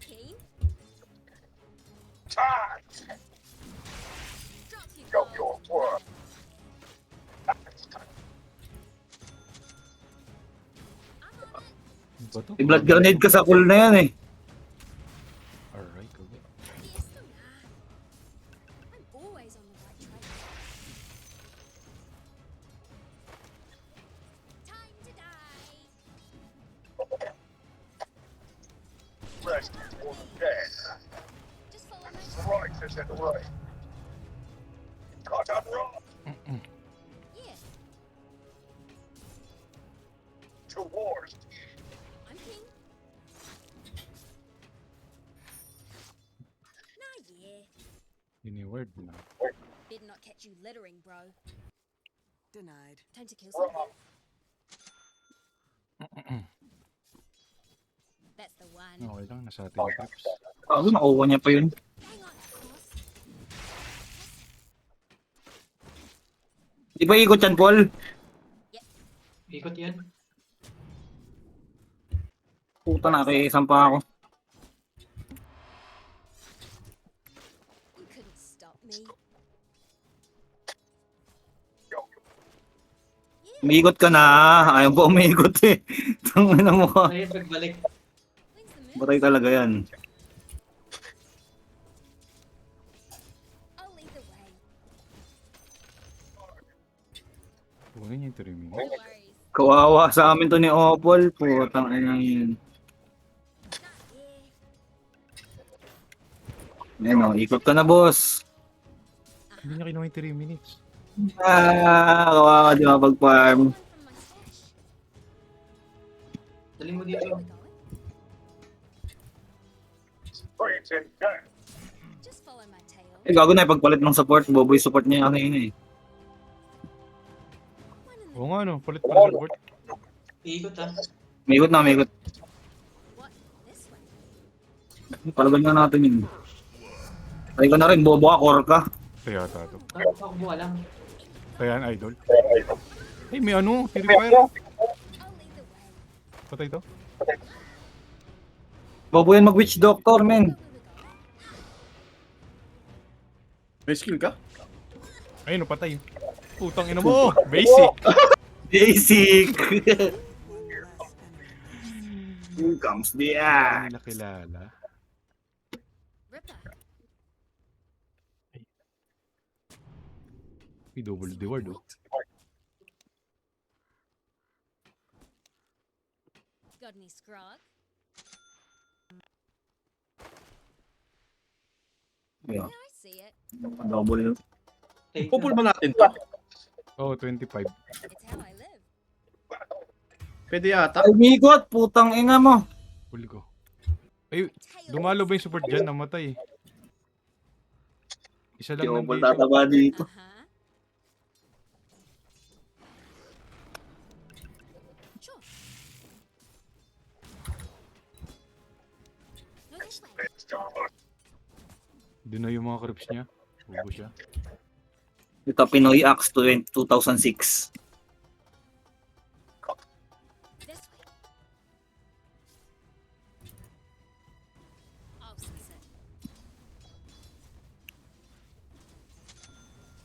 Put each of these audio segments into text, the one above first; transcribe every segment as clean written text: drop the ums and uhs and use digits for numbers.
keen. Charge! Drop you Show guys. your work. I'm on it. Ba to? May blood grenade ka sa pool na yan eh. Alright, okay. Fiesta na. I'm always on the right track. Time to die. Rest for the dead. Just follow my Right is in the way. Caught up wrong. Yeah, To wars. I'm king. Nah, yeah. Ini-word na. Better not catch you littering, bro. Denied. Time to kill something. Wrong. That's the one. Okay lang, nasa ating trips. Ano, nakuha niya pa yun. Hang on, boss. Di ba ikot yan, Paul? Ikot yan. Puta na, kay isang pa ako. You couldn't stop me. Umiikot ka na. Ayaw pa umiikot eh. Tangin na mo ka. Ayun, pagbalik. When's the move? Batay talaga yan. I'll lead the way. Kunin yung 3 minutes. No worries. Kawawa sa amin to ni Opol. Putang ina yun. Nah, yeah. Ayan o, ikot ka na, boss. Hindi niya kinuha yung 3 minutes. Kawawa di ba pag-farm. One from my stash. Dali mo dito. Where we going? Sprays in dead. Just follow my tail. Eh, gago na pagpalit ng support. Boboy support niya ano yun eh. One in the Oo nga no, palit pala sa board. Ikot ha. May ikot na, may ikot. what? This way. Palagan nga natin yun. Ay ka na rin, bobo ka, core ka. Kaya yata to. Takbo ka lang. Kaya yan, idol. Hey, may ano, purifier. I'll lead the way. Patay to. Bobo yan mag-witch doctor, men. May skill ka? Ayun, patay. Putang ina mo. Basic. Basic. One less enemy. Here comes the Hindi axe. nila kilala. Ripper. May double the word oh. Got any scrog? Yeah, Yeah, I see it. double. Take Pupul ba natin to? Oh, 25. It's how I live. Pwede yata. Ay, umikot, putang ina mo. Huli ko. Ay, Tails. dumalo ba yung support dyan? Namatay. Isa Hindi lang mo nandito. tataba dito. Uh-huh. Sure. No, this way. It's gone. Doon na yung mga creeps niya. Bubo siya. Ito, Pinoy Axe 2006. This way. I'll fix it.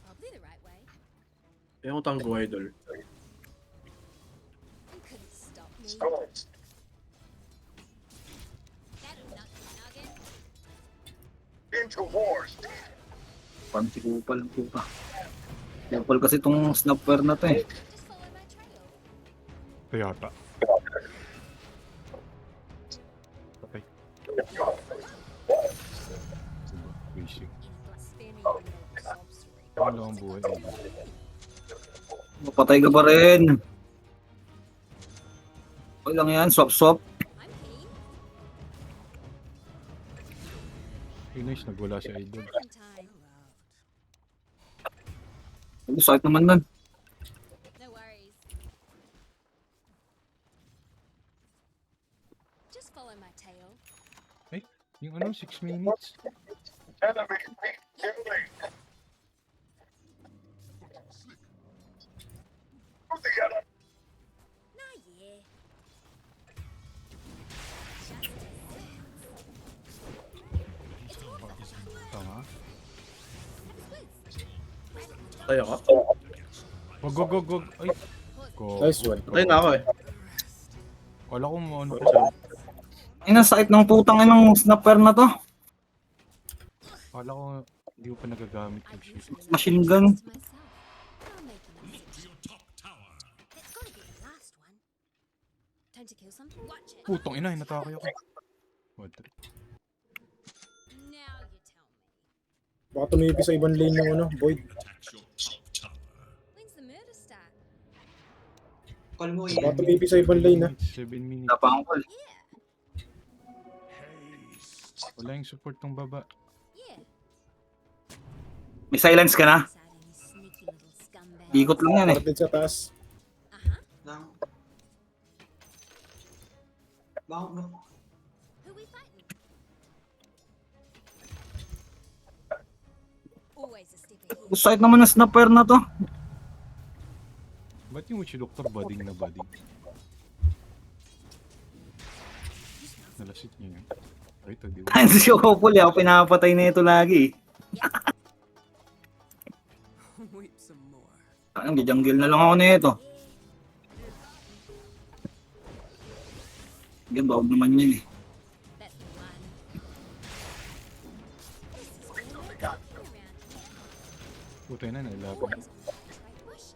Probably the right way. Yung tanggo idol. You couldn't stop me. Stones. That nugget. Into wars. Parang si Kupal ang puta. Kupal kasi itong snapper na to eh. Just follow my trail. Ito yata. Patay. Diba? Basic. In blasphemy, you know sorcery. Ano lang ang buhay. Mapatay ka pa rin. Okay lang yan, swap-swap. I'm keen. Hey, nice. Nagwala si idol. Back in time. Ay, sakit naman nun. No worries. Just follow my tail. Yung ano, 6 minutes. Enemy killing. To the enemy. Nah, yeah. Justice. Tayo ka. Wag. Ay, go. Nice one. Patay na ako eh. Wala ko mo ano. Ay, sakit ng putang inang snapper na to. Wala ko hindi ko pa nagagamit yung shit. Machine gun. To myself. I'll make a message. It's gotta be the last one. Time to kill something? Watch it. Putong ina, hinatake ako. What? Now you tell me. Baka tumipi sa ibang lane yung ano, Void. When's the murder start? Call mo Baka Ian. tumipi sa ibang lane, ha. 7 minutes. Napangkol. Yeah. Wala yung support ng baba. Yeah. May silence ka na? Inside any sneaky little scumbag. Ikot lang yan eh. Parted sa taas. Uh-huh. Lang. Bakit mo? Who we fighting? Always a step ahead. Sakit naman ng snapper na to. Ba't yung Witch Doctor bading na bading? Nalasit niya yun. Ay, ito di ba? Ayun si Shokopol, ako pinapatay na ito lagi. Weep some more. Ang jungle na lang ako na ito. Yan, bawag naman yun eh. That's the one. This is where we're going around here. Putay na, nailaban. Always on the right bush.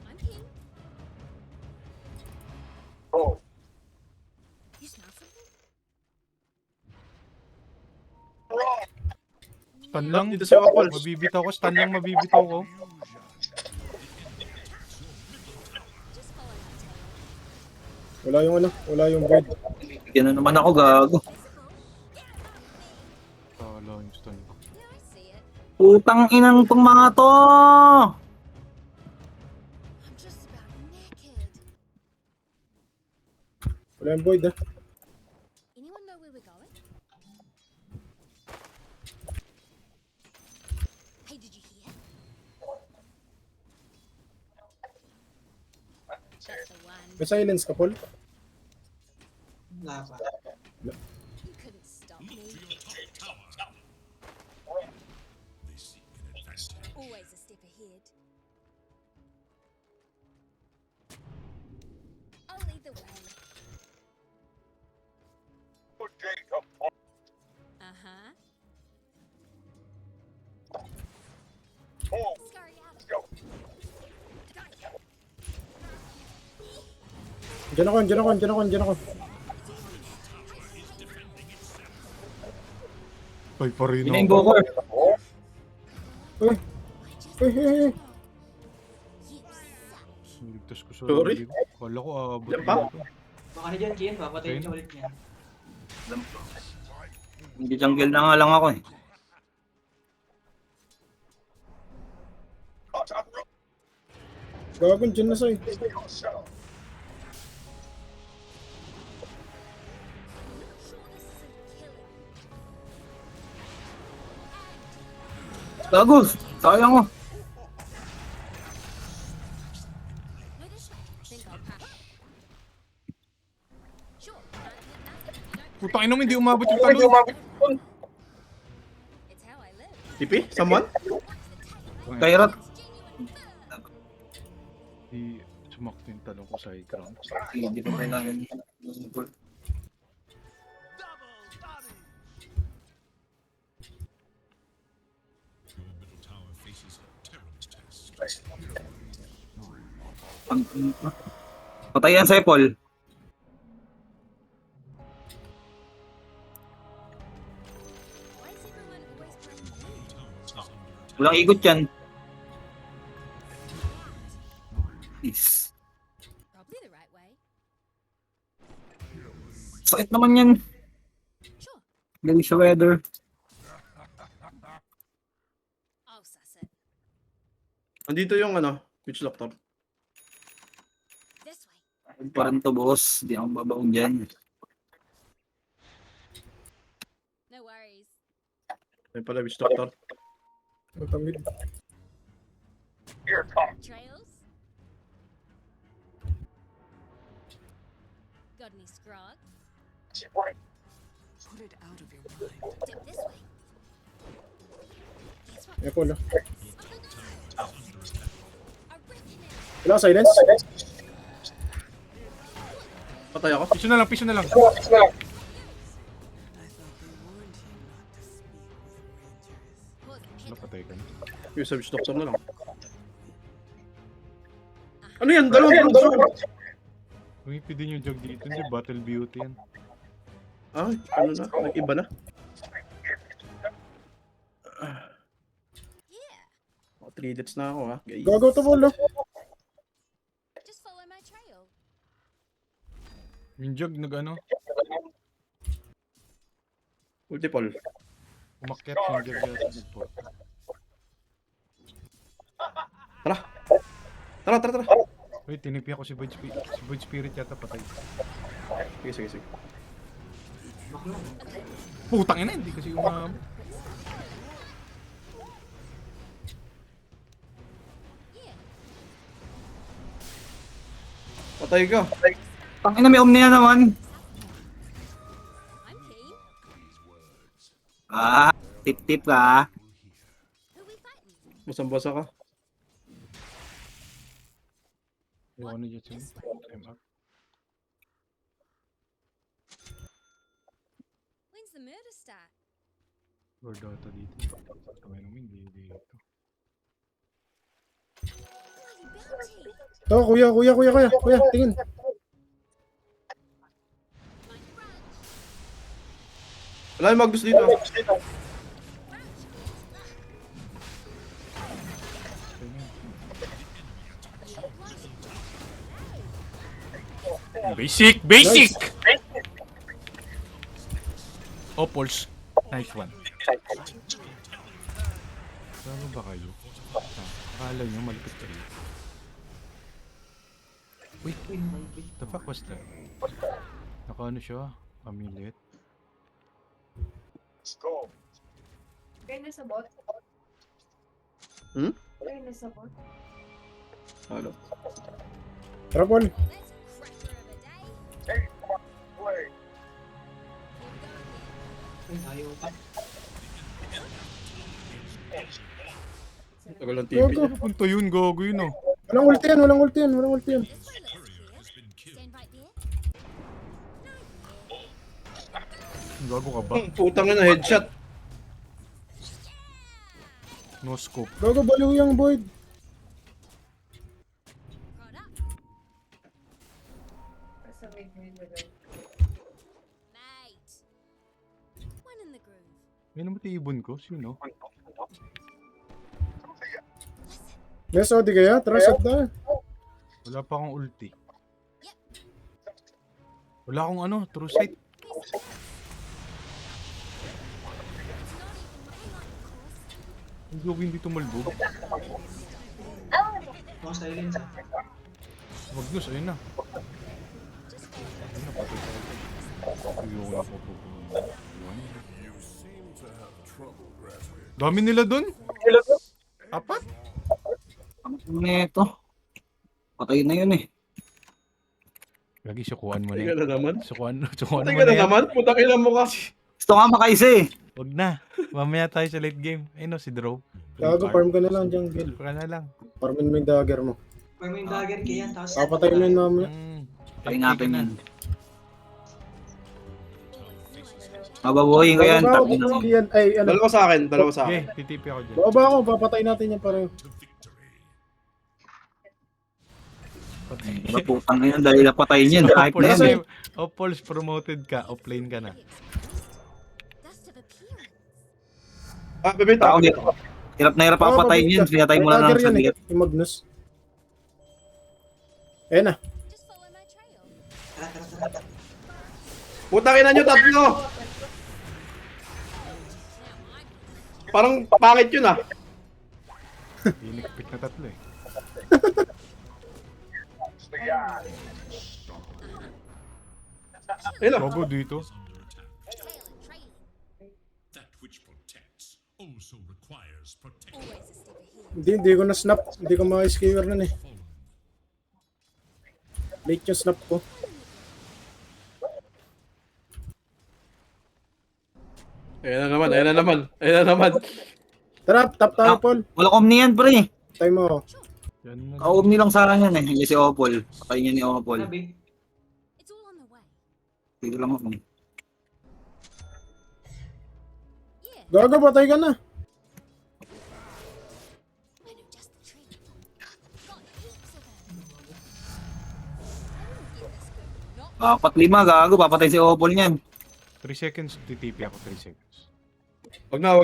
I'm king. You smell something? Stun lang. Dito si Apple. Mabibitaw ko. Stun lang mabibitaw ko. Just follow my tail. Wala yung ano, wala yung Void. Yan na naman ako, gago. Tala yung stun ko. Yeah, I see it. Putang inang tong mga to! I'm just about naked. Wala yung Void, ha. Anyone know where we're going? Hey, did you hear? That's the one. May silence ka, Paul. Wala pa. You couldn't stop me. Always a step ahead. I'll lead the way. Uh-huh. Scurry out. Diyan ako, diyan ako, diyan ako, diyan ako. Ay, pa rin Yun na yung ako. Bokor. Uy, uy, uy, uy. You suck. Niligtas ko sa Sorry. sarili ko. Kala ko aabot Yan pa? dito. Baka na dyan, Kian. Papatayin Okay. niya ulit niya. Hindi jungle na nga lang ako eh. Gago, diyan na sa'yo. Sure, this isn't killing. Gago! Sayang ko. No, this way. Think I'll pass. Sure, can't hit nothing. You don't. Putang ina mo, hindi umabot yung talon. It's how I live. TP? Someone? Kairat. It's genuine fur. Di sumakto yung talon ko sa high ground. Hindi ko kailangan. Patayan sa Paul. Why is everyone always playing me? Walang ikot yan. Is. Probably the right way. Sakit naman yan. Sure, Galing sa weather. I'll suss it. Andito yung ano, Witch Doctor. This way. Parang to boss. Hindi ako babaong dyan. No worries. Ayun pala, Witch Doctor. Matamid. Trails? Got any scrog? Put it out of your mind. Dip this way. May pull. A rich now. Wala ka silence? Patay ako. Pisyo na lang, pisyo na lang. I thought they warned him not to speak with rangers. Ano, patay ka na. Yung sa witch doctor na lang. Ano yan? Dalawang bronze. Umipid din yung jog dito, hindi Battle Beauty yan. Ah, ano na? Nag-iba na. Yeah. 3 deaths na ako ha. Guys. Gago to pull. Just follow my trail. Yung jog nag-ano, Multiple. umakyat yung jog yata nagport. Tara. Tara, tara, tara. Wait, tinipya ko si Void Spirit. Si Void Spirit yata patay. Sige, sige, sige. Putang ina, hindi kasi umam. Yeah. Patay ka. Tangina, may omnia naman. I'm keen. Ah, tip-tip ka. Who we fighting? Basang-basa ka. Yung ano dyan siya. Time up. When's the murder start? Or Dota dito. Kamay namin, hindi dito. Bloody bounty. To, kuya, tingin. Mind your branch. Wala yung Magnus dito. Basic! Basic! Oh, Pulse. Nice one. Bago ba kayo? Akala nyo malapit kayo. Wait, the fuck was that? Naka ano siya? Amulet. Kayo na sa bot? Hmm? Kayo na sa bot? Halo. Tara, pull. That's a cracker of a day. Keep going Ayaw pa. Tagal ng TV Gago. niya. Punto yun, gogo yun oh. Walang ulti yan. This one looks clear. Stand right there. Gago ka ba? Putang ina, headshot. No scope. Gago, baliw yung Void. Caught up. Sa mid-mid na lang. Mate. One in the groove. May namatay ibon ko? Sino? May sodi kaya? Tara, shot na. Wala pa akong ulti. Wala akong ano, true sight. It's not even my line, of course. Ang gogo hindi tumalbog. Mga silence ah. Magnus, ayun na. Ayun na, patay tayo. Ayun na po po. Dami nila dun? Apat? Ano ito? Patay na yun eh. Lagi sukuan mo na Patay ka yan. na naman. Sukuan mo Patay na ka na yan. naman. Putang ina mo ka. Gusto nga makaisa eh. Wag na. Mamaya tayo sa late game. Ayun o, si Draw. Gago, farm ka na lang dyan, Gil. Farm ka na lang. Farmin mo yung dagger mo. Pag may dagger kaya, tapos... Papatay mo yun mamaya. Patay natin yan. Mababuhin ko yan. Baba ako, Tapos na. yan. Ay, ano. Dalawa sa akin, dalawa sa Okay, akin. titipi ako dyan. Baba ako, papatay natin yan pareho. Diba putang na yun dahil napatay niyan. Hype na yan eh. Opols, promoted ka. Offlane ka na. Dust of appearance. Ah, bebenta Ako ako. dito. Hirap na hirap papatay niyan. Pinatay mo na lang Dagger sa yan eh, liit. yung Magnus. Ayan na. Just follow my trail. Tara, tara, tara, tara. Putang ina nyo, tatlo. Parang pangit yun ah. Inikpit na tatlo eh. Ayun na. Gogo dito. Trail and trailing. That which protects also requires protection. Always a step ahead. Hindi ko na snap. Hindi ko maka-skewer nun eh. Late yung snap ko. Ayun na naman, ayun na naman. Ayun na naman. Tara, tap tayo, Paul. Walang omni yan, pre. Tay mo. Yan na. Ka-omni lang sana yan eh. Hindi si Opol. Patay niya ni Opol. Sabi. It's all on the way. Dito lang ako. Yeah, Gago, patay ka na. I know just the tree. Got heaps of them. I wouldn't give this good. Not 4-5, gago. Papatay si Opol niyan. 3 seconds, titipi ako 3 seconds. Wag na.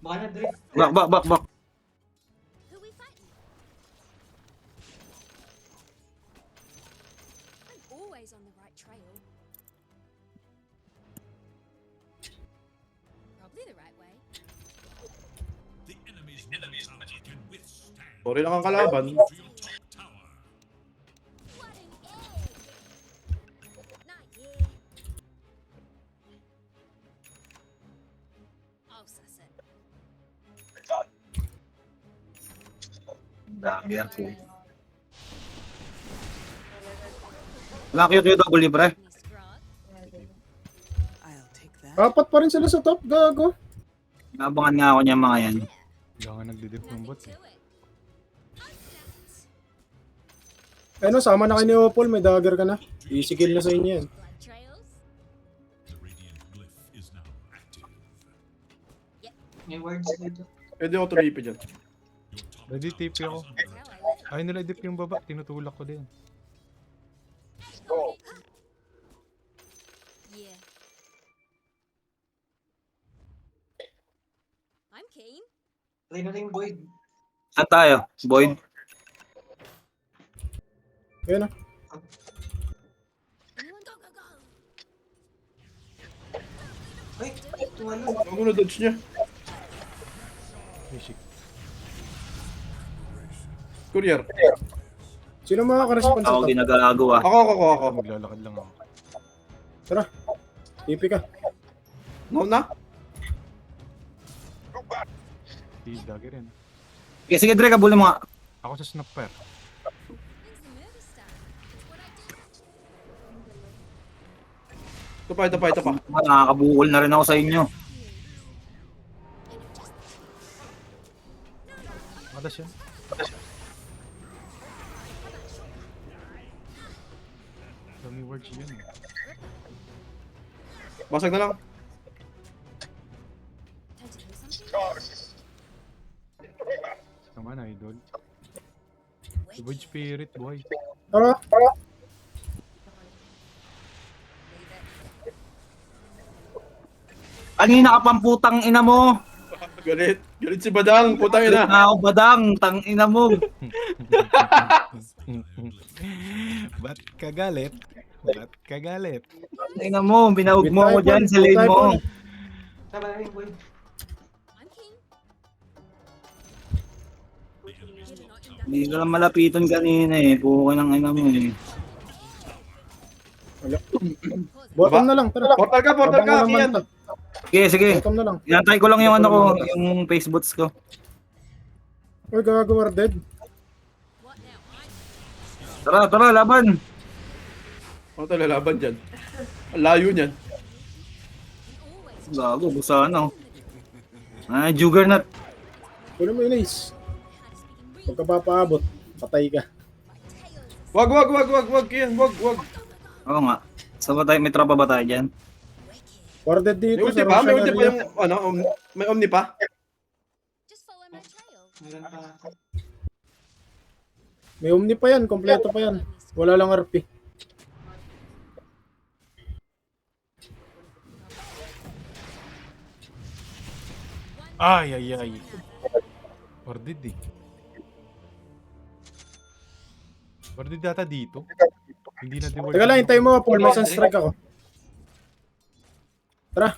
Baka na drift. Back. who we fighting. I'm always on the right trail. Probably the right way. The enemy's tower can withstand. Sorry lang ang kalaban. To your top tower. What an egg! Not yet. I'll suss it. Dami yan. Wala kayo double libre. Miss Grog. I'll take that. Apat pa rin sila sa top, gago. Nabangan nga ako niya mga yan. Kaya nga nagdidip ng bot. Nothing to it. Unstacked. Ano, sama na kayo ni Opol, may dagger ka na. Easy kill na sa inyo yan. Blood trails. The radiant glyph is now active. May words dito. Pwede ako tumipi dyan. Your top Ready, TP ako. That's how I live. Ayaw nila idip yung baba, tinutulak ko din. Yeah. I'm keen. Try na rin yung Void. Saan tayo? Boyd? Ayun na. Anyone go, go, go. Ay, tumalo. Wag mo na dodge niya. Basic. Courier. Sino makaka-response sa Ako top? ginagago ah. Ako. Maglalakad lang ako. Tara. TP ka. No na? Di dagger yan. Sige, Dre, kabulin mo nga. Ako sa snapper. When's the movie start? What I do? Ito pa. Nakakabukol na rin ako sa inyo. Matas yan. Dami words yun eh. Basag na lang. Time to do something? Naman, idol. The Void Spirit, boy. Tara. Kanina ka pang putang ina mo. Galit si Badang. Putang ina. Na ako badang, tang ina mo. Ba't ka galit? Ba't ka galit? Tang ina mo, binahog mo ako dyan sa lane mo. Tama na rin yung Void. I'm keen. Hindi ka lang malapitan kanina eh. Puko ng ina mo eh. Bottom na lang, tara. Portal ka. Abang mo naman Kian. top. Sige. Bottom na lang. Inantay ko lang yung ano ko, yung face boots ko. Uy, gago, we're dead. What now? Tara, laban. Ano tayo lalaban dyan? Ang layo niyan. Always Gago, busa na oh. Ah, Juggernaut. Kunin mo yun, Ace. how to speak in real. Pagka papaabot, patay ka. My tails. Wag, Kian. Wag. Oo nga. So ba tayo, may tropa ba tayo dyan? We're dead May dito ulti sa pa? May Russian ulti pa area. yung, ano, may omni pa? Just follow my trail. Meron pa. May omni pa yan, kompleto pa yan. Wala lang RP. Ay. Warded eh. Warded data dito. Hindi na di ward. Teka lang, hintayin mo, Paul. May sunstrike ako. Tara.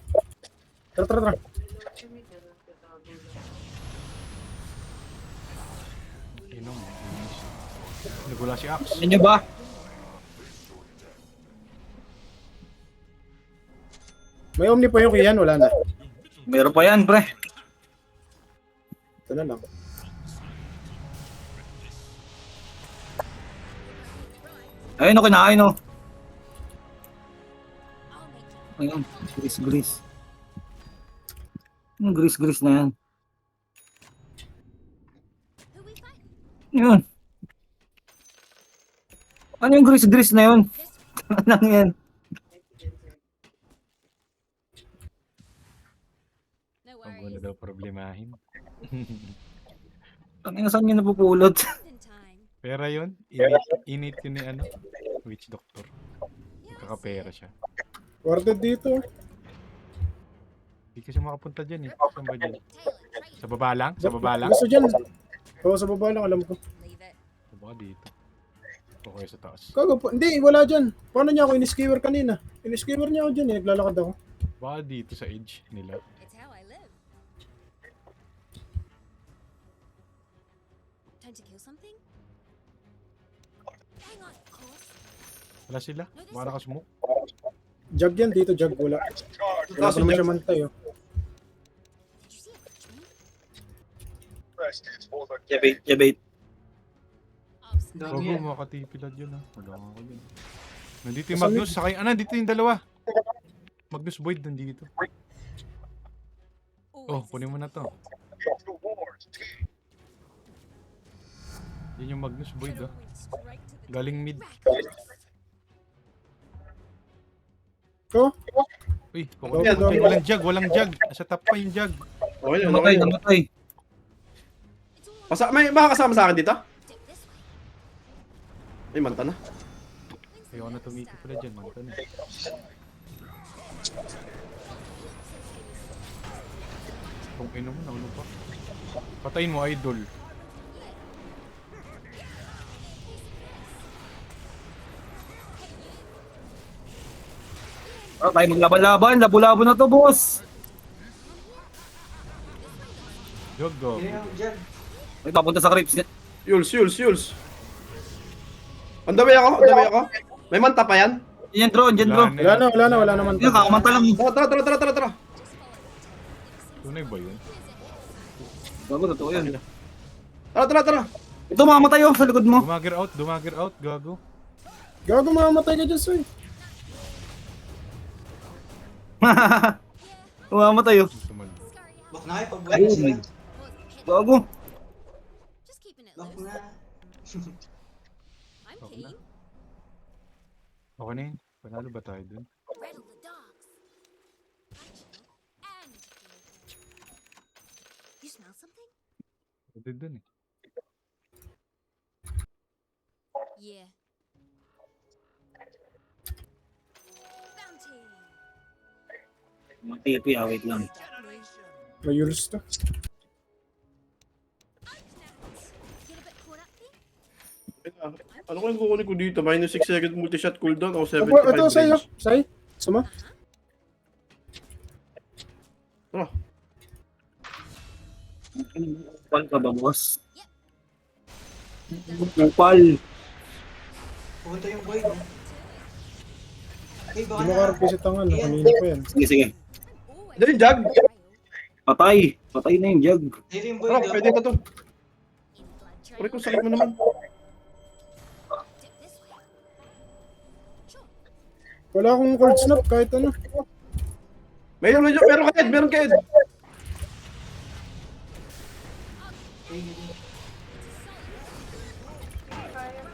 Tara. Inom. Nagula si Axe. Ano nyo ba? May omni pa yung Kian, wala na. Meron pa yan, pre. Ito na lang. Ayun o, kinain o. I'll make you. Ayun, Grease. Yung gris-gris na yan. Who we fighting? Yun. Ano yung gris-gris na yun? This Ano lang yan? no Huwag mo na worries. daw problemahin. Ang ina saan yun napupulot? Just in time. Pera yun. Init yun ni ano. Witch doctor. Yeah, I'll see Kakapera it. siya. Warded dito. Hindi kasi makapunta dyan eh. Saan ba dyan? Taylor, trade. Sa baba lang? Sa baba lang? Gusto dyan. Oo, sa baba lang, alam ko. Leave it. Baka dito. O kaya sa taas. Hindi, wala dyan. Paano niya ako in-skewer kanina? In-skewer niya ako dyan eh, naglalakad ako. Baka dito sa edge nila. It's how I live. Time to kill something? Hang on, of course. Wala sila. Baka nakasmoke. Jag yan dito, jag wala. Wala pa naman siya mantay oh. Did you see a Frenchman? Jabate, jabate. Obviously. Dami Bago yan. makatipilad yun ah. Wala ako dyan. Nandito yung Magnus. Sakay. Nandito yung dalawa. Magnus Void nandito. Oh, Always kunin mo na to. Yan yung Magnus Void ah. straight to the Galing mid. Ko? Uy, Yan, walang jag, walang jag. Nasa top pa yung jag. Okay na, Namatay, okay na. namatay. It's all on May baka kasama sa akin dito? stick this way. Ay, manta na. Things Ayoko na tumiti pala dyan. Manta na. Kung ino mo, naulo pa. Patayin mo, idol. Oh, tayo maglaban-laban. Labo-labo na to, boss. Jog, go. Yan yung dyan. May papunta sa creeps. Yules. On the way ako. May manta pa yan? Yan, drone, yan, drone. Wala naman. Yan, kakamanta lang. Tara. Tunay ba yun? Gago, totoo yun. Tara. Ito, mamamatay oh, sa likod mo. Dumagger out, gago. Gago mamatay ka dyan, Soy. Mamamatay oh. Tumal. scurry out. Lock na kayo pag buhay na sila. Gago. Just keeping it Lock loose. na. I'm Okay keen. na. Okay na yun. Panalo ba tayo dun? Rattle the dogs. Chill and you smell something? Pwede dun eh. Yeah. Bounty. Matipi, wait lang. Stop me. May Yules to. Get a bit caught up there? Ano ko yung kukunin ko dito? Minus 6 second multi-shot cooldown o 75 Ito, Say, range. Say. Suma? Tara. Upal ka ba, boss? Upal. Pumunta yung boy, no? Hey, baka Hindi mo na. karapis ang ano, kanina pa yan. Sige. Always Dali, Jag! Patay. Patay na yung jug. Hey, yung boy, Tara, no? pwede na to. in blood Pare trail. kung sakit mo naman. Dip this way. Sure. Wala akong cold snap kahit ano. Meron ka Ed.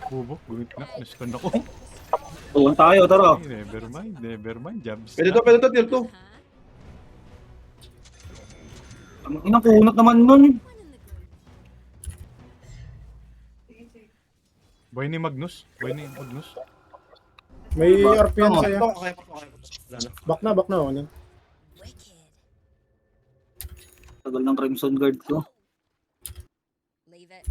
Bubok, gumit na. Nastan ako. Tuwan tayo, tara. Ay, never mind. Jabs Pwede na. to, tier 2. Huh? Ang inang kunot naman nun. One in the group. Boy ni Magnus. May RP yan sa'yo. Kaya pa. Wala na. Back na ako nun. Wicked. Tagal ng Crimson Guard ko. Leave it.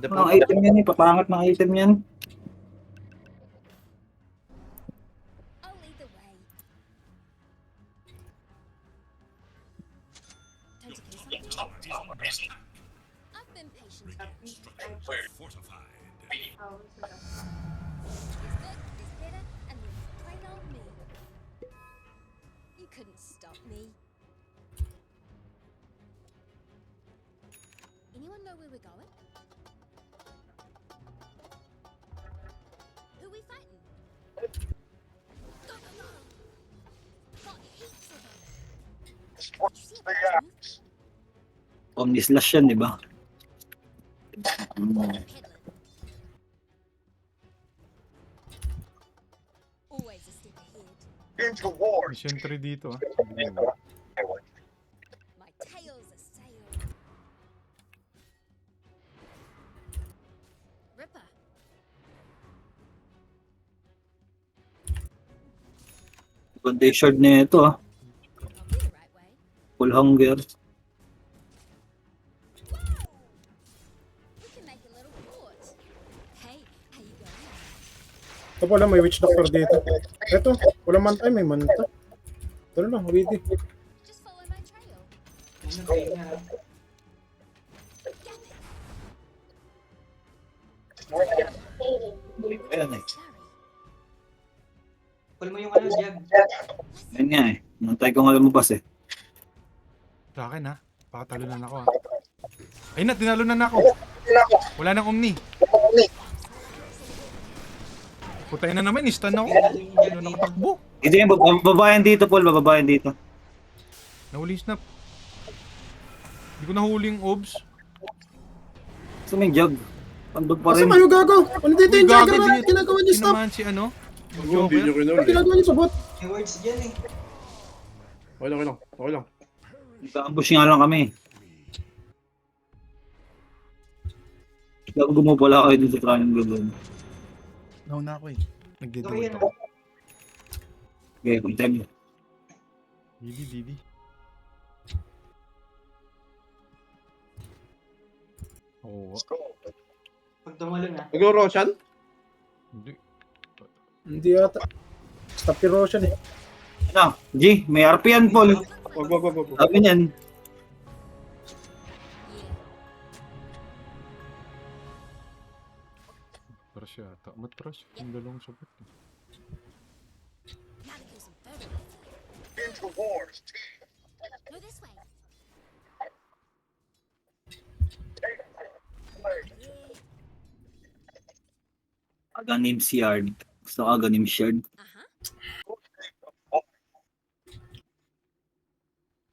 Mga item yan eh. Papangat na item yan. I'll lead the way. Time to kill something. I've been patient. Fortified. It's good, it's better, and then plain old me. You couldn't stop me. Anyone know where we're going? Omni-slash yan, di ba? Peddling. Always a step ahead. Mission 3 dito ah. My tail's a sail. Ripper. Ganda yung shard na ito ah. I'll be the right way. Full hunger. We can make a little fort. Hey, how you going? Ito pala, may witch doctor dito. Ito, wala man ay may manta. Ito na lang, witty. Just follow my trail. Ano kayo na? Ayan eh. Sorry. Pull mo yung ano, Jag. Ayan nga eh. Nantay ko nga lumabas eh. Sa akin ha. Baka talunan ako ha. Ayun na, tinalunan ako. Wala nang Omni. Putay na naman, stun ako. Ano nakatakbo? Ito yung babayan dito, Paul. Bababayan dito. Nahuli yung snap. Hindi ko nahuli yung obs. Gusto mo yung jug? Pandog pa Asa rin. kayo gago? Ano dito yung Uy, gago, jagger? di- Ginagawa niyo stop? Tinamaan si ano? Hindi nyo kinuli. Ano ginagawa niyo sa bot? May words dyan eh. Okay lang, okay lang. Okay lang. Nagka-ambush nga lang kami. Gago gumupala kayo dito sa triangle doon. Nauna ako eh. Okay Nagdeduwag yan. ako. Okay, continue. Didi. Oo. Pag tumalo na. Nag-Roshan? Hindi. Hindi yata. Stop yung Roshan eh. Ano? G, may RP yan, Paul. Wag. Sabi niyan. Matras yata. Matras. Yung dalawang sabot. Now to kill some furry. Go this way. Aganim Shard. Gusto ko Aganim Shard.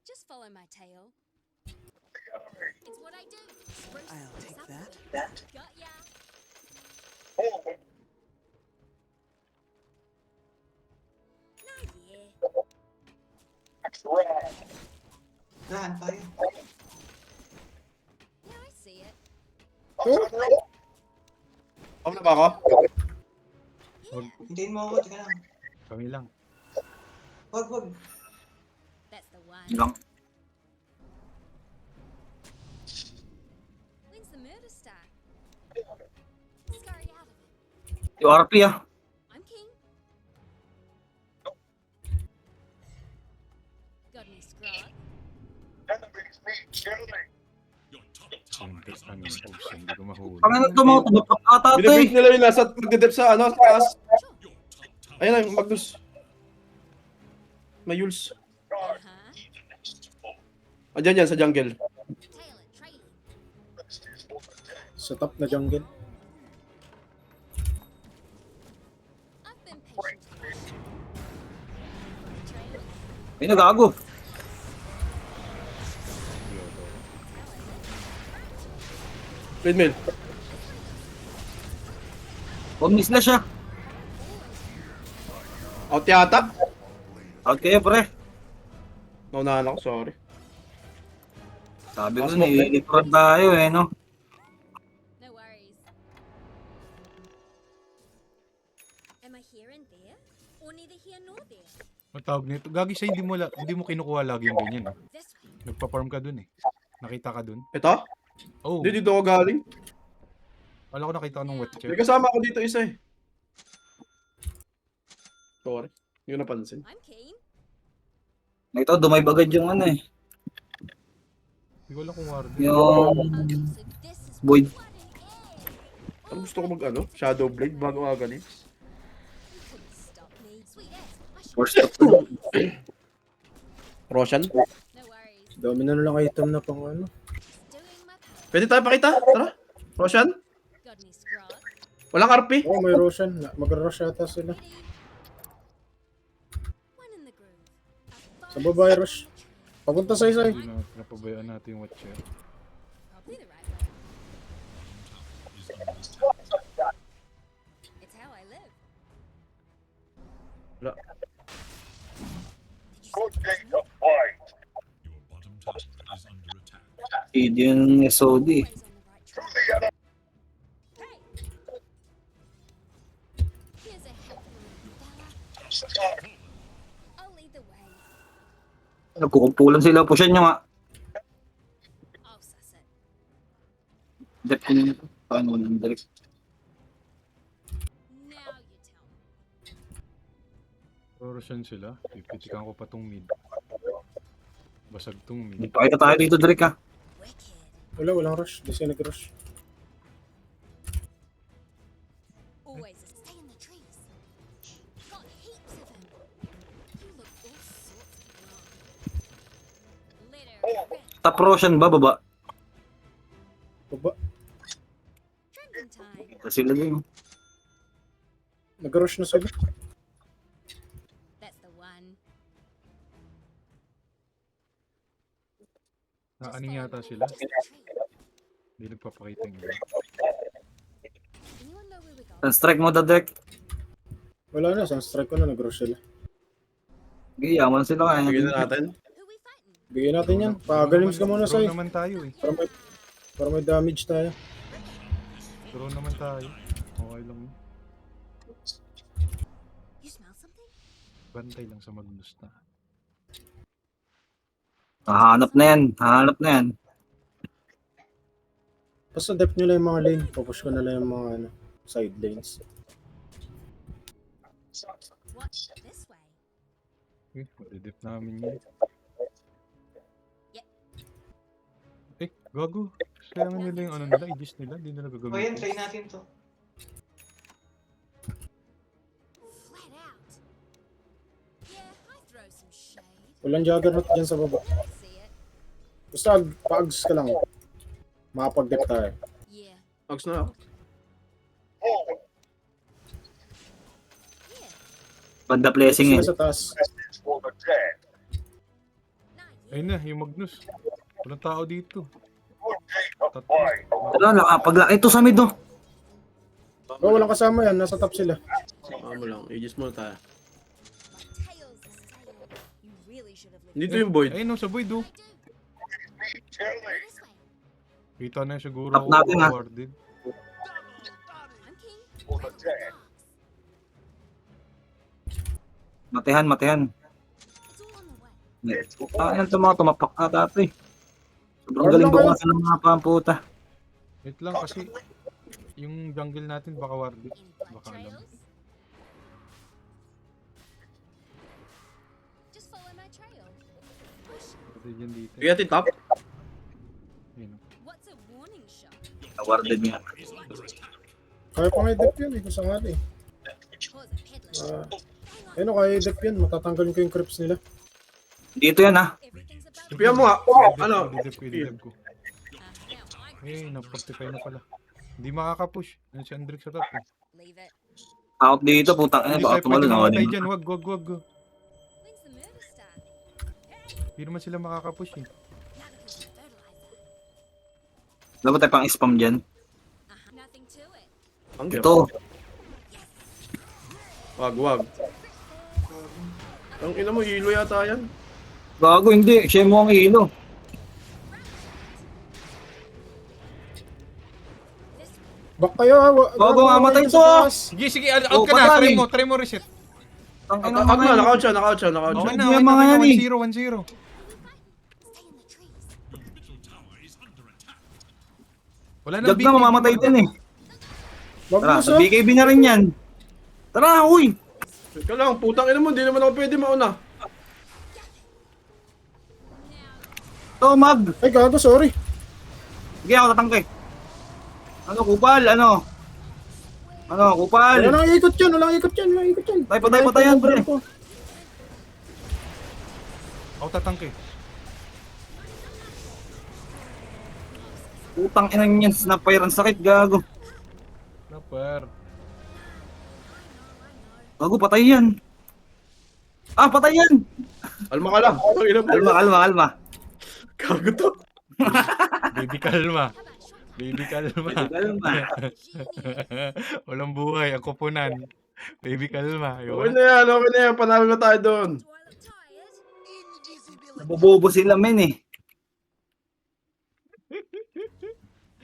Just follow my tail. It's what I do. Spruce I'll take something. that. Got ya. Nah, yeah. Dahan tayo. Yeah, I see it. Off na ba ako? Hintayin mo ako. Teka lang. Kami lang. Wag. That's the one. Lang. When's the murder start? Scurry out of it. Yung RP ah. I'm king. Got any scrub? Your top tower Hindi is ano, under obs. attack. Hindi ko mahuli. Kami na tumutulog ka ata to Binibreak eh. nila yung nasa pagdadep sa ano, sa taas. Sure. Your top tower Ayun na, yung Magnus. May Yules. Uh-huh. Andyan yan sa jungle. Tail it, trailing. Sa top na jungle. I've been patient. Trailing. May nagago. Treadmill. Omni-slash ah. Out yata. Out kayo pre. Naunahan ako, sorry. Sabi ko Smoke na, ilipran tayo eh no. No worries. Am I here and there? Or neither here nor there? Ang tawag nito. Gagi siya, hindi mo kinukuha lagi yung ganyan. Eh. This way. Nagpa-farm ka dun eh. Nakita ka dun. Ito? Oh, Hindi, dito ako galing. wala ko nakita ka ng wet May chair. kasama ako dito isa eh. Sorry. Hindi ko napansin. I'm keen. Ito, dumay bagad yung ano eh. Hindi ko alam kung warden. Yung Okay, so this is Void. what an egg. Ano gusto ko mag ano? Shadow Blade bago aganin. You couldn't stop me. Sweet ass. I should. force stop. Roshan? No worries. Dami na lang item na pang ano. Doing my part. Pwede tayo pakita? Tara. Roshan? Got any scrub? Walang RP? Oh, may Roshan. Mag-rush yata sila. Ready? One in the groove. Sa babae rush. Papunta sa isa eh. Hindi na napabayaan natin yung wet chair. It's how I live. Wala. Did you say Your bottom tower is under attack. Hindi yung SOD. always on the right track? Hey! Here's a helpful little fella. I'll lead the way. Nagkukumpulan sila. Pushan nyo nga. I'll suss it. Dep ko nyo. Paano nang direct? Now you tell me. Rorosyan sila. Pipitikan ko pa tong mid. Basag tong mid. Pakita tayo dito direct ha. Wicked. Walang rush. Di sila nag-rush. Always stay in the trees. Got heaps of them. You look all sorts of wrong. Litter, red, Top Roshan ba baba? Baba. trembling time. Ito sila din. Nag-rush na sila. That's the one. Naaning yata sila. Just a tree. Hindi nagpapakita yung iba. Anyone know where we're going? Ang strike mo direct. Wala na. Sunstrike ko na. Nag-rush sila. Sige, yaman sila kaya. Bigyan na natin. Who we fighting? Bigyan natin yan. Pagalims ka muna Draw sa'yo. naman tayo eh. Para may damage tayo. Draw naman tayo. Okay lang yun. You smell something? Bantay lang sa Magnus na. Hahanap na yan. Hahanap na yan. Basta depth nyo lang yung mga lane. Pupush ko na lang yung mga side lanes. Watch this way. Eh, madidip namin yun. Yep. Eh, gago. Kailangan nila yung ano nila, Aegis nila. Hindi nila O yan, gagamitin. try natin to. Flat out. Yeah, I throw some shade. Walang juggernaut dyan sa baba. I see it. Basta pag-ags ka lang. Makapag-depth tayo. Yeah. Ags na ako. Yeah. Banda blessing eh. Sila sa taas. Nice. Ayun na, yung Magnus. Walang tao dito. Tatlo. Wala, nakapaglaki ito sa mid oh. Oh, walang kasama yan. Nasa top sila. Saka mo lang. Aegis muna tayo. My tail's a sail. You really should have lived. Dito yung Void. Ayun no, sa Void oh. I do. This way. Kita na siguro Tap natin, ha? awarded. I'm king. Rattle the dogs. Matehan, matehan. It's all on the way. Ayan ito mga tumapak na dati. Sobrang galing bukasan ng mga pamputa. Wait lang kasi yung jungle natin baka warded. In blood Baka alam. trails. Just follow my trail. Push. Pati dyan dito. Bigyan natin top. Ayun, oh. What's a warning shot? Awarded niya. Kaya pa may depth yun. Ikaw sa nga eh. Pause a peddler. Ayun o, kaya depth yun. Matatanggalin ko yung creeps nila. Dito yan ha. Everything's about Ipiyan mo nga. Ano? Ididip ko. now I'm Eh, na-fortify na pala. Hindi makaka-push. Yan si Andrick sa top. Eh. leave it. Out dito, putang ina. Hindi Baka tayo pwede tumalun ako mamatay din. dyan. Wag. When's the murder start? Hindi naman sila makaka-push eh. Now that there's some fertilizer. Dapat tayo pang spam dyan. Nothing to it. Ang gap. Ito. Wag. Ang ina mo, hilo yata yan. Gago, hindi. Siya mo ang hilo. This way. Back kayo ha. Gago, mamatay to. Sige, out Oh, ka na. patay. Try mo reset. Ang ina Ako mga na, yan. naka-out siya. Okay na, Hindi yung mga yan eh. 1-0. Stay in the trees. Middle tower is under attack. Wala na Jag na, mamamatay din eh. Wag Tara, mo sa sa. BKB na rin yan. Tara, uy. Teka lang, putang ina mo, hindi naman ako pwede mauna. Ito, mag. Ay, gago, sorry. Sige, ako tatangke. Ano, kupal, ano? Ano, kupal. Walang ikot yan. Patay yan, pre. Ako tatangke. Putang ina niyan, snapfire ang sakit, gago. Snapper. Gago, patay yan. Ah, patay yan. Alma ka lang. Ang ina mo. Kalma. Gago to. Baby kalma. How about shortcut? Baby kalma. Kalma. Walang buhay, ang kupunan. Baby kalma. Okay na yan, okay na yan. Panalo na tayo doon. Do I look tired? Invisibility. Nabobobo sila men eh.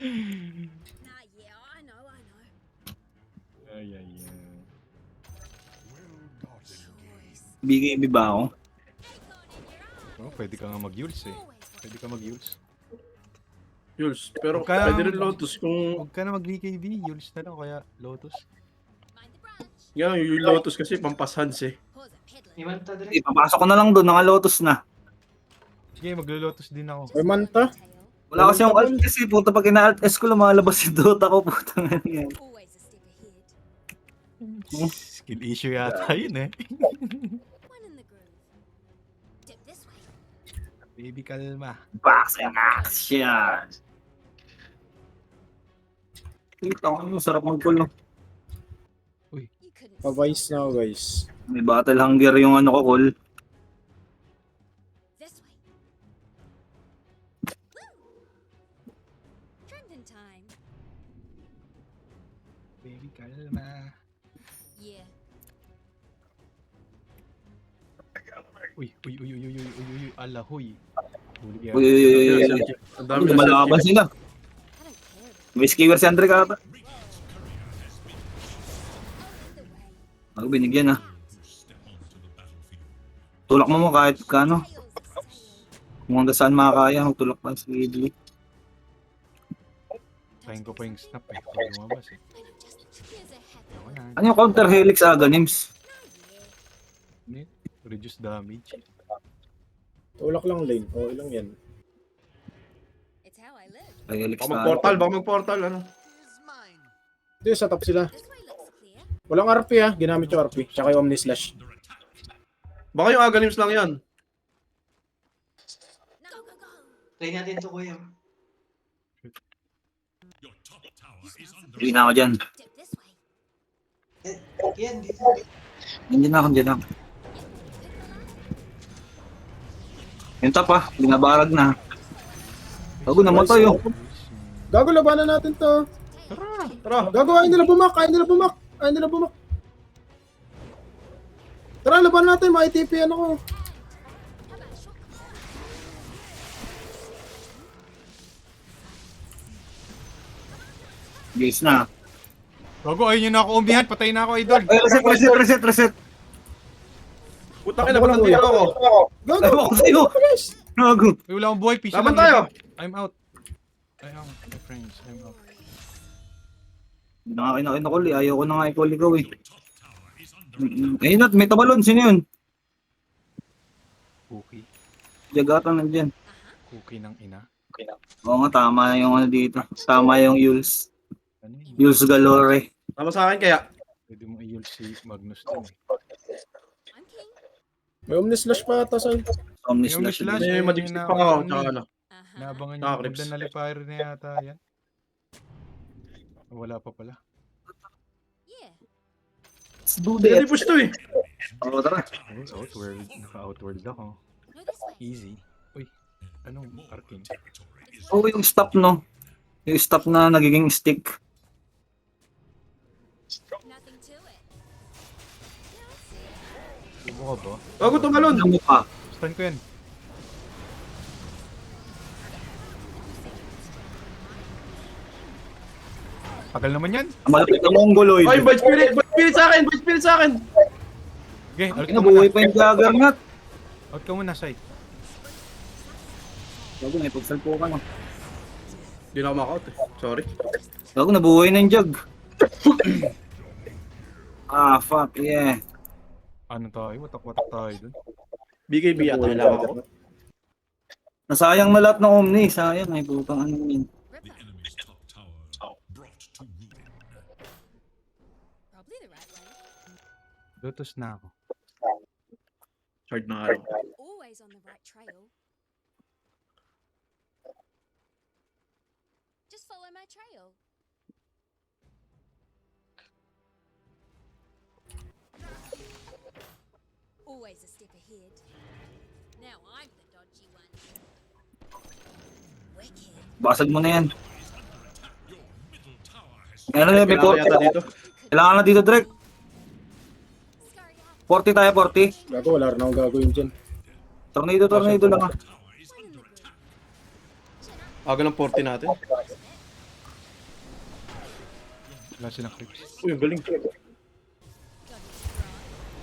Nah, yeah, I know. Ay, ay, ay. BKB ba ako? Oh, pwede ka nga mag-Yules eh. Pwede ka mag-Yules. Jules, pero Kaya- pwede rin Lotus kung... Huwag ka na mag-BKB. Yules na lang, kaya Lotus. Mind the branch. Yan, yung Lotus kasi pampashans eh. Pause a peddler. May manta dire. Ipapasok ko na lang doon, naka-lotus na. Sige, maglo-Lotus din ako. May manta. Tail. Wala kasi yung alt kasi, puta pag ina-alt S ko lumalabas si Dota ko, puta nga yan. Always a step ahead. Skill issue yata yun eh. One in the groove. Dip this way. Baby kalma. Boxing action! Kita ko yung sarap mag-pull. You couldn't. Pa-vice na ako, guys. May battle hunger yung ano ko, Col. This way. Woo! Trending time. Baby kalma. Yeah. Uy. Ala, huy. Huli yan. Uy, Ang dami na lumalaban sila. I don't care. May skewer si Andre ka ata. Out of the way. Ako binigyan ah. Step onto the battlefield. Tulak mo kahit kano. Tails the same. Kung hanggang saan makakaya, magtulak pa sa Idli. Trying ko pa yung snap eh. Pag lumabas eh. And I'm just here's a happy. Ako na. Ano yung counter helix agonims? Nah, yeah. Reduce damage. Tulak lang lane. Okay lang yan. It's how I live. Helix Baka mag-portal, baka mag-portal, ano? Is mine. Hindi, sa top sila. This way looks clear. Walang RP ha. Ginamit yung RP. Tsaka yung Omni Slash. Baka yung Aganims lang yan. Go, go, go. Try natin to, kuya. Your top tower is under Hindi na ako dyan. Dip this way. Yan, dito. Hindi na ako dyan ako. Yung top ah, binabarag na. Bago namatay oh. Gago, labanan natin to. Tara! Gago, ayaw nila bumak. Ayaw nila bumak. Ayaw nila bumak. Tara, labanan natin. Ma-ITP yan ako. How about a short Gaze na. Bago, ayun yun na ako umihan. Patay na ako, idol. Ay, reset. Putang ina, ba't nandito ako? Gago. Ewan ko sa'yo. Gago. Uy, wala akong buhay. Peace Laban lang. tayo! I'm out. I'm out, my friends. I'm out. Hindi na nga kinakol eh. Ayaw ko na nga i-call ikaw eh. top tower is under Ayun at may tabalon. Sino yun? Cookie. Jagata nandyan. Cookie ng ina. Oo nga, tama yung ano dito. Tama yung Yules. Ano yun? Yules galore. Tama sa akin kaya. Pwede mo i-use si Magnus dun eh. I'm king. May Omni Slash pa ata sa'yo. Omni Yung slash. slash. May magic stick pa ako. Tsaka ano. Uh-huh. Naabangan Ah, yung Crips. Golden Nullifier na yata yan. Wala pa pala. Yeah. Let's do Hindi that. push to eh. Oo, tara. Oh, outward. Naka-outward ako. No, this way. Easy. Uy, anong arcane? territory is Oo, yung stop no. Yung stop na nagiging stick. Nothing to it. Subo ka ba? Bago tumalon. Ano mo pa? Stun ko yan. Tagal naman yan. Ang malapit na mongoloid. Ay, Void Spirit sa akin! Void Spirit sa akin! Okay, out ka muna. Nabuhay pa yung juggernaut. Out ka muna, Sai. Gago, may pagsalpo ka no. Hindi na ako makaut eh. Sorry. Gago, nabuhay na yung jug. Ah, fuck, yeah. Ano tayo? Watak-watak tayo dun. BKB yata kailangan ko. Nasayang na lahat ng Omni. Sayang, ay putang ano yun. the enemy's top tower brought to ruin. Probably the right way. Lotus na ako. Hard na ano. Always on the right trail. Just follow my trail. Always a step ahead. Now I'm the dodgy one. Wicked. Basag mo na yan. Ano na, may Kailangan yata dito. Kailangan na dito, Drake. Scurry out. 40 tayo, 40. Gago, wala rin akong gagawin dyan. Tornado lang ah. Aga ng 40 natin. Wala silang creeps. Uy, ang galing.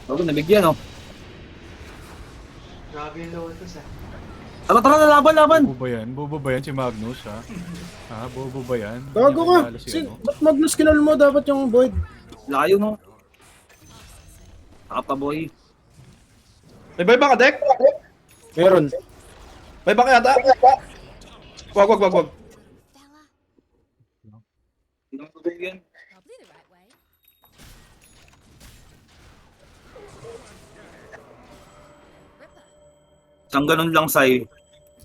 Bago, nabigyan, oh. Grabe yung Lotus ah. Tara, laban. Bobo ba yan si Magnus, ha? Ha? Bobo ba yan? Gago ka! Hindi niya kilala si ano. Ba't Magnus kinal mo? Dapat yung Void. Layo, no? Boy. May buyback ka, Dek? Meron. Buyback yata? Wag. Fella. Yan. Probably the right way. Ripper. Isang ganun lang sa'yo.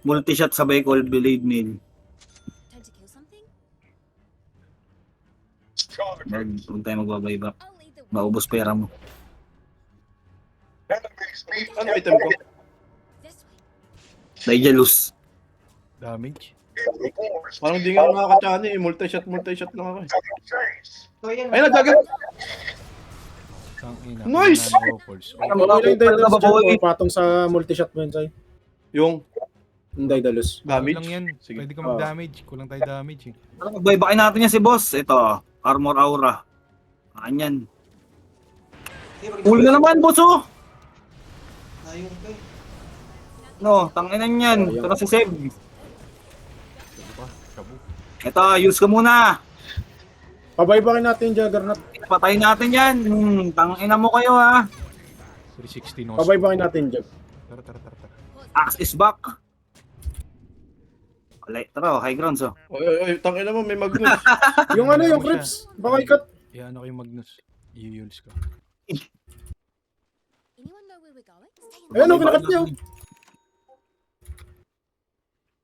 Multi-shot sabay call, blade mail. Time to kill something? Huwag tayo magbabay-back. I'll lead the way. Maubos pera mo. Ano item ko? This way. Digelus. Damage. Parang di nga ako nakakachani eh. Multi-shot lang ako eh. So yan. Ayun na, Jagger! Tang ina. Nice! Non-rollers. Ano Okay lang yung Daedalus ba, boy? dyan. Patong sa multi-shot mo yun, Sai. Yung Yung Daedalus. damage. Lang yan. Sige. Pwede ka mag-damage. Kulang tayo damage eh. Magbay-bakin natin yan si boss. Ito, Armor Aura. Kanyan. Huli na naman, boss, oh! Ayun ko eh. No, tanginan yan. Ito na si Seb. Sabi pa. Kabu. Ito, use ko muna. Pabaybakin natin yung Juggernaut. Patayin natin yan. Tangina mo kayo, ha. 360 no. Pabaybakin natin yung Jug. Tara. Axe is back. Alay, tara, high grounds, oh. Oy, tangina mo, may Magnus. Yung ano, yung Crips. Baka ikat. Iyan ako yung Magnus. I-yules ko. Anyone know where we're going? Stay in Ayun, oh, kinakat niyo.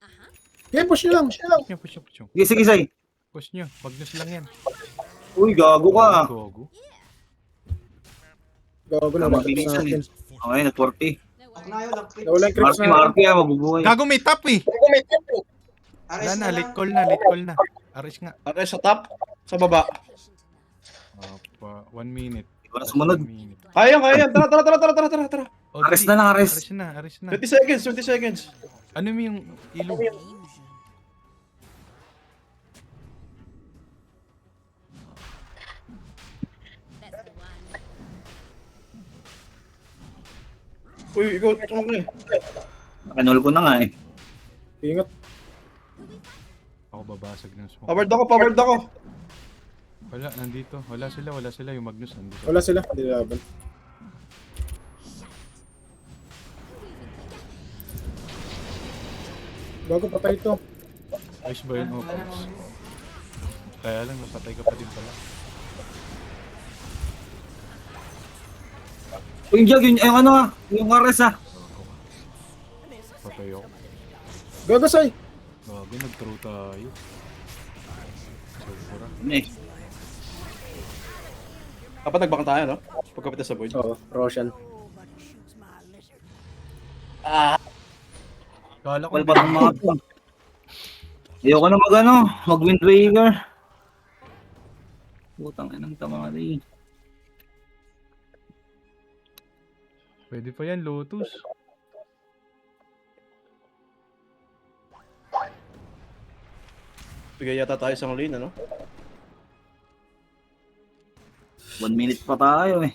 Uh-huh. Okay, push nyo lang. Push nyo. Sige, Say. Push nyo. Magnus lang yan. Uy, gago ka. Gogo. Gago na, Tama, bakit bilis sa yan atin. Okay, na 40. No Ako worries. na yun, ang creeps. Nawala yung Crips Marky, na. Marky, mabubuhay. Gago may top eh. Ares Wala na. lang. Late call na. Aris nga. Okay, sa top, sa baba. Patient enough. 1 minute. Wala sumunod. 1 minute. Kaya. Tara. Oh, Ares dali. na lang, Ares. Aris na. 20 seconds, 20 seconds. Ano mo yung ilo? That's the one. Uy, ikaw, okay. Nakanol ko na nga eh. Ingat. Ako babasag ng smoke. Powered ako. Wala, nandito. Wala sila. Yung Magnus nandito. Wala sila. Hindi laban. Bago patay ito. Ayos ba yun? Oh, Pops? Kaya lang, napatay ka pa din pala. Yung Jug, yung ano ah. Yung Ares ah. Patay ako. Gago, Sai. Grabe, nag-throw tayo. Sobra. Ano eh. Dapat nagbaka tayo, no? Pagkapit na sa void. Oo, Roshan. Kala ko Wala pa ng mga to. Ayoko na mag-Wind Waker. Putang inang tamari. pwede pa yan, Lotus. Bigay yata tayo sa lane, ano? 1 minute pa tayo eh.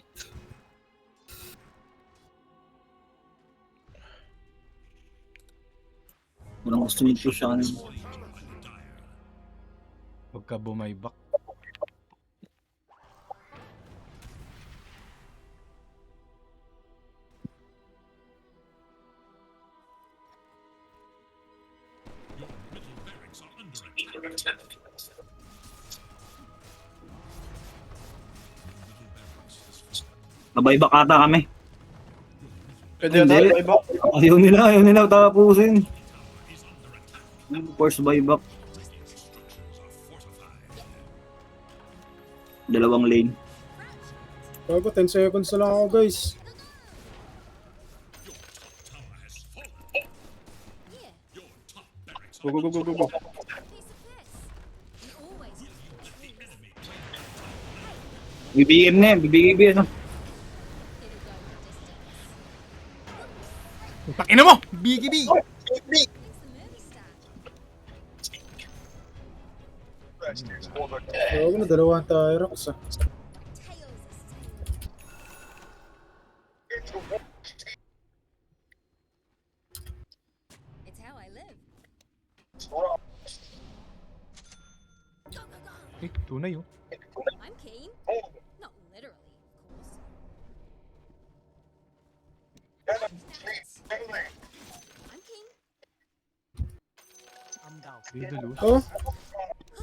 Walang gusto nito siya kanina. Pagka bumayback. Middle barracks are under attack. Nabayback ata kami. Pwede yata tayo iba. Ayaw nila tapusin. Force buyback. Dalawang lane. Bago, 10 seconds na lang ako, guys. Yeah. Go. Piece of this. You always BBM na yan, BBM ano. It'll go the distance. Takina mo! BKB! It's the movie star. Huwag na, dalawang Tyrox ah. Tails is sailing. It's how I live. Go, go, go. Eh, tunay oh. I'm keen. Not literally, of course. I'm keen. Read the loose. Oh.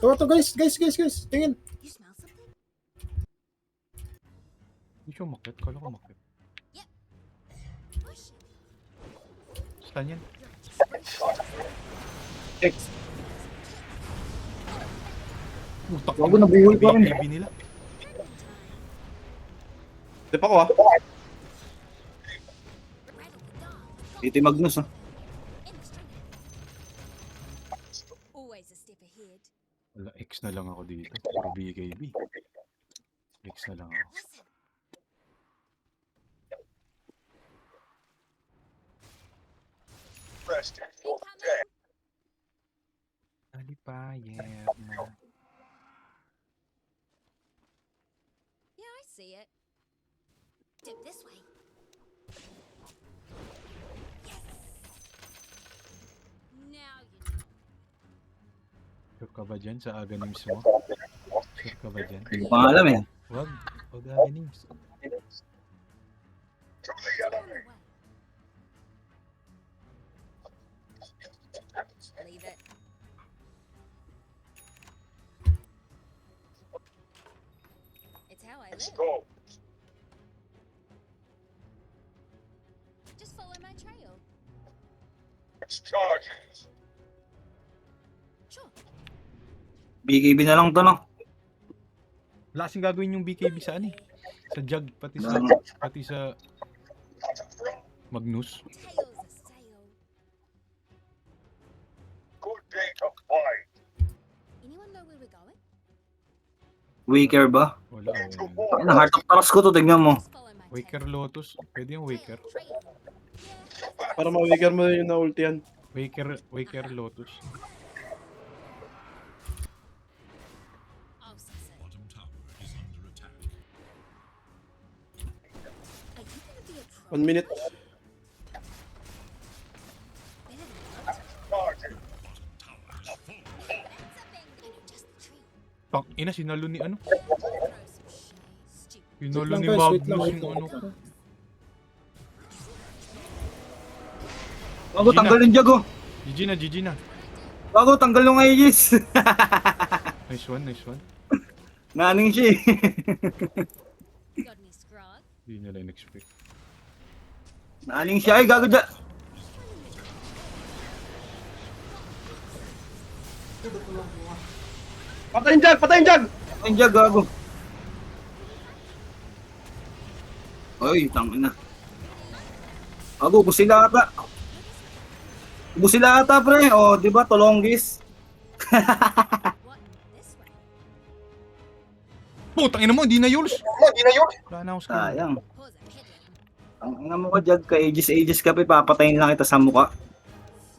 To, guys. Tingin. You smell something? Hindi siya umakit. Kala ko umakit. Push it. Stun yan. X. Utak Bago nabuhay pa rin. BKB nila. Tip ako ah. Rattle the dog. Ito yung Magnus ah. In the string. Always a step ahead. Wala, X na lang ako dito. Puro BKB. X na lang ako. Listen. Incoming. Alipayer na. Yeah, I see it. Dip this way. Yes. Now you know. Sure ka ba dyan sa Aganims mo? Sure ka ba dyan? Hindi ko pa alam eh. Wag. Wag Aganims. Turn away. Leave it. It's how I live. Just follow my trail. Sure. BKB na lang to no. Wala kasing gagawin yung BKB sa ano eh. Sa jug, pati sa Magnus. Tails a sail. Anyone know where we're going? Waker ba? Wala. Ay na, Heart of Taras ko to, tignan mo. Just follow my Waker Lotus. Pwede yung Waker. trail. Yeah. Para ma-waker mo yung na-ulti yan. Waker Lotus. I'll suss it. Bottom tower is under attack. Are you gonna be a pro? 1 minute. Better than Naruto. Bottom tower is full. That's a bang. And adjust the tree. Pak, ina, sinalo ni ano? Throw some shade. Stupid. Sinalo lang, ni guys, wait lang, Magnus wait yung lang. ano ko. Bago tanggal yung jug oh. GG na. Bago tanggal yung Aegis. Nice one. Naning siya eh. Got any scrog? Hindi nila in-expect. Naning siya ay gago dyan. Patayin jag! Patayin jag! Ang jug gago. Oy, tangin na. Bago, ubos sila ata. Ubos sila ata pre. O, di ba, Tolongis. What? This way. Putang ina mo, hindi na Yules. Wala na akong skill. Sayang. Pause it. Head in. Ang ina mo ka jug ka, Aegis ka pa, papatayin lang kita sa mukha.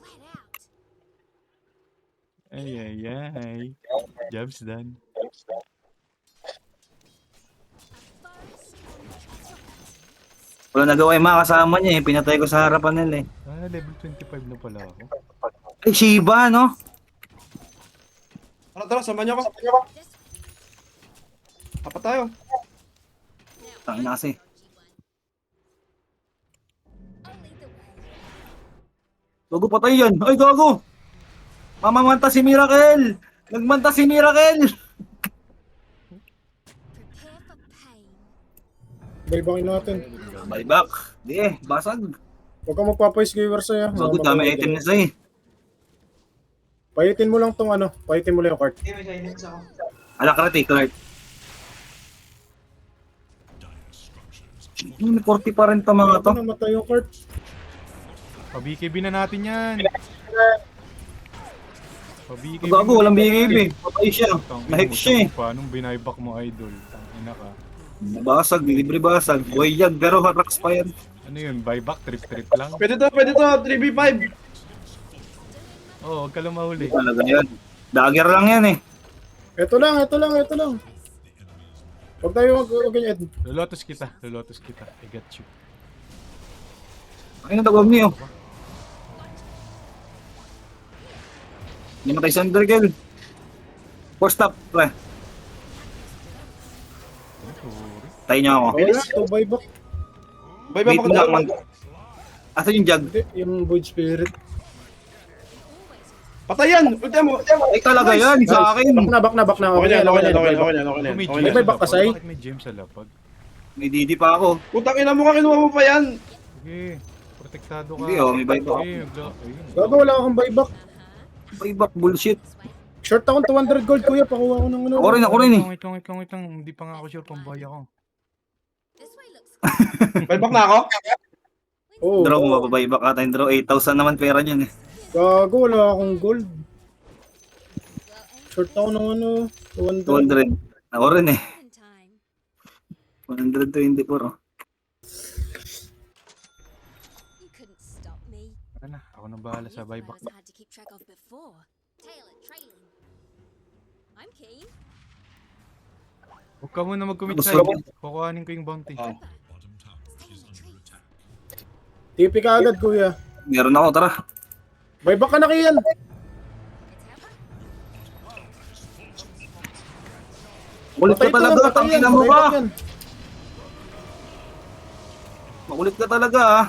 Flat out. Ay. Job's done. A forest on the trail. Wala nagawa yung mga kasama niya eh. Pinatay ko sa harapan nila eh. Level 25 na pala ako. Ay, Shiba, no? Tara, sama niyo ako. This way. Apat tayo. Now, Tangin na kasi. dodgy one. I'll lead the way. Gago, patay yan. Ay, gago! Mamamanta si Miracle! Nagmanta si Miracle! Prepare for pain. Baybakin natin. Buyback. Di eh, basag. Huwag kang magpapays giver sa'yo. Gago, dami item na sa'yo eh. Payitin mo lang tong ano. Payitin mo lang yung cart. Okay, may silence ako. Alakrat eh, Clark. Dire structures. May 40 pa rin to mga to. Ano namatay yung cart? Pa-BKB na natin yan. Pa-BKB. Gago, walang BKB. Patay siya. Tangina Nahik mo, siya eh. Paano binayback mo, idol? Tangina ka. Basag, libre basag. Boy yan, pero harax pa yan. Ano yun? Buyback? Trip-trip lang? Pwede to, 3v5. Oo, huwag ka lang mahuli. Talaga yan. Dagger lang yan eh. Ito lang. Huwag tayo ganyan. Lolotos kita. I got you. Ay, natagwag niyo. Hindi matay sa Undergirl. Force stop, pre. Tayo niya ako. Wala, ito buyback. Bye bye Wait pa lang. Asan yung jug? Hindi, yung Void Spirit. Patayan! Ulti mo! Ay, talaga yan. Sa akin. Back na. Okay yan. Kung may May gem buyback sa ka, Sai? lapag, bakit may gem sa lapag? May DD pa ako. Putang ina mo ka, kinuha mo pa yan! Sige, protektado ka. Hindi, oh, may buyback. Sige, ayun. Gago, wala akong buyback. Payback bullshit. Short akong 200 gold, kuya. Pakuha ko ng ano. Ako rin eh. Wait lang. Hindi pa nga ako sure kung buy ako. This way looks Buyback na ako? Oo. Draw mo, mapapayback ata yung draw. 8,000 naman pera niyan eh. Gago, wala akong gold. well aimed. Short ako ng ano, 200. 200. Ako rin eh. In time. 124 oh. You couldn't stop me. Tara na, ako nang bahala sa buyback. I had to keep track of before. Tail and trailing. I'm keen. Huwag ka muna mag-commit Gusto sa'yo. ko. Kukuhanin ko yung bounty. Oh. Bottom tower is under attack. TP ka agad, kuya. Meron ako, tara. Buyback ka na, Kian. Makulit ka talaga, tangina mo Buyback ka. yan. Makulit ka talaga ah.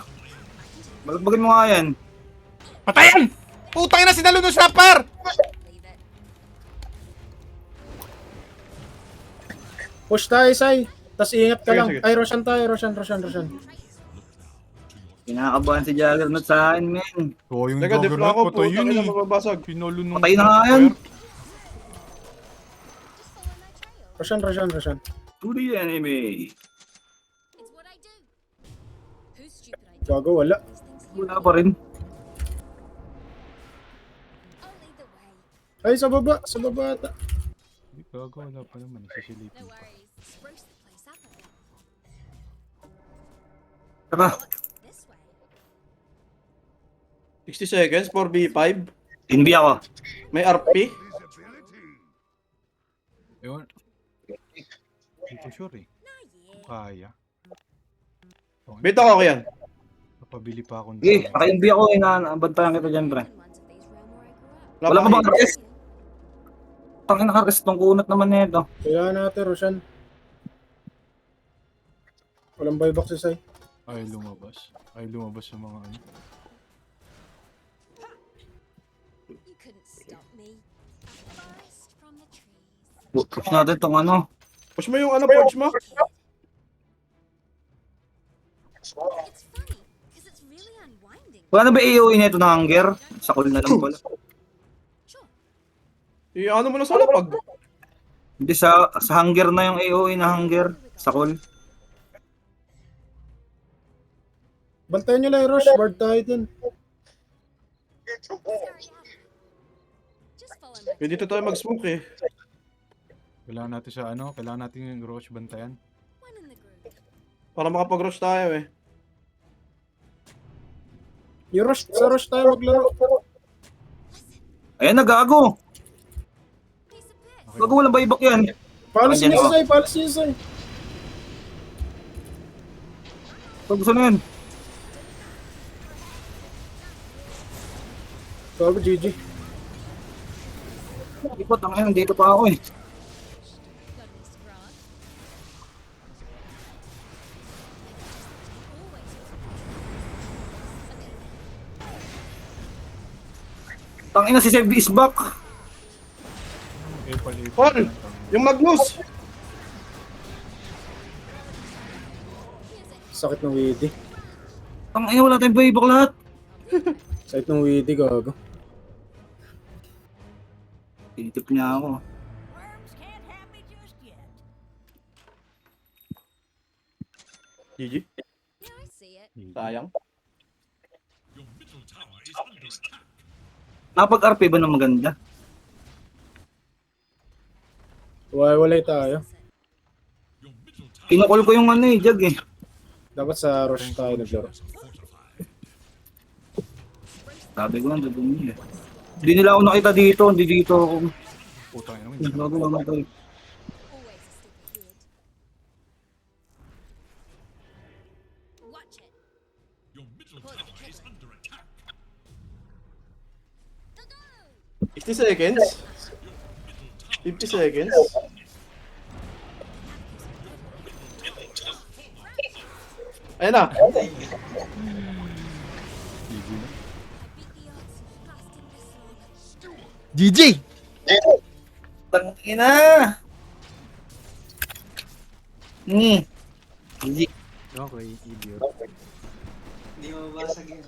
Balagbagin mo nga yan. Patayan! Putang ina, sinalo ng snapper! Leave it. Push tayo, Sai. Tas ingat ka Sige, lang. sige. Ay, Roshan tayo. Roshan. Kinakabahan si Juggernaut sa akin, men. Oo, yung Teka, depla ako po. patay yun Tangina eh. mababasag. Pinalo nung... Patay na nga yan. Just follow my trail. Roshan. To the enemy. It's what I do. Who's stupid I do? Gago, wala. These things here. Wala pa rin. I'll lead the way. Ay, sa baba ata. Hindi, gago, wala pa naman. Isisilipin No pa. worries. Spruce the place up a bit. Tara. This way. 60 seconds, 4v5. Envy ako. May RP. Ewan. Hindi ko sure eh. Nah, yeah. Kaya. Beta ko yan. Napabili pa akong Sige, naka-envy ako eh. Nabantayan kita dyan, pre. Ones of these realm where I grew up. Wala Wala pa ka bang rest? Tangin naka-rest tong kunat naman nito. Kaya natin, Roshan. Walang buyback si Sai. Ay, lumabas. Sa mga ano. You couldn't stop me. Forest from the trees. Push natin tong ano. Push mo yung ano, Forge mo. It's funny, because it's really unwinding. Wala na ba AOE nito na hunger? Sa call na lang pala. Sure. Ano mo na sa lapag. Hindi, sa hunger na yung AOE na hunger. Sa call. Bantayan nyo lang yung Rosh. Ward tayo dun. Scary out. Just follow my Pwede dito tayo mag-smoke eh. Kailangan natin yung Roche bantayan. one in the group. Para makapag-rush tayo eh. Yung Rosh, sa Rosh tayo maglaro. Ayan, nagago. Piece of piss. Gago, walang buyback yan. Policy Andyan niya ako. si Sai. Pag gusto na yan. Gago, GG. Ikot, ang yan, dito pa ako eh. Goodness, Grant. Always. Tangina si Sebi is back. Epal. Paul! Yung Magnus! Sakit ng Weedy. Tangina, wala tayong buyback lahat. Sakit ng Weedy, gago. Tinitip niya ako. GG. Yeah, I see it. Sayang. Your middle tower is under attack. Napag-RP ba ng maganda? Walay tayo. Your middle tower Kinukul ko yung ano eh, Jag eh. Dapat sa rush tayo naglaro. Sabi ko lang, doon niya. Hindi nila ako nakita dito, hindi dito ako. Putang ina mo. Hindi Bago naman tayo. Always a stupid kid. Watch it. Your middle tower is under attack. 50 seconds? 50 seconds? Ayan na. GG na. I beat the odds lasting this long. GG! Tangina! Hindi. Okay, idiot. Hindi mabasag yun.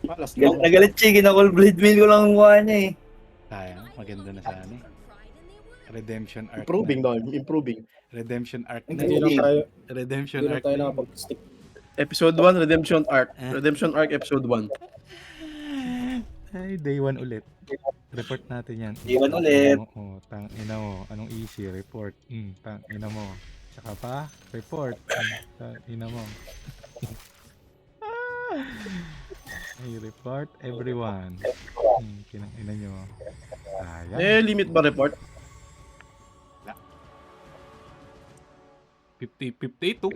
Malas Galit na. na galit siya, kinakul blade mail ko lang ang mukha niya eh. Sayang, maganda na sana eh. Redemption arc Improving na. daw, improving. Redemption arc na. Hindi lang tayo, Redemption hindi lang arc tayo na. nakapag-stick. Episode 1, Redemption Arc. Redemption Arc, Episode 1. Ay, day 1 ulit. Report natin yan. Day one ulit. Oo, tang ina mo. Anong easy? Report. Tang ina mo. Tsaka pa, report. Tang ina mo. Ay, report everyone. Kinang ina nyo. Ayan. Eh, limit ba report? 52.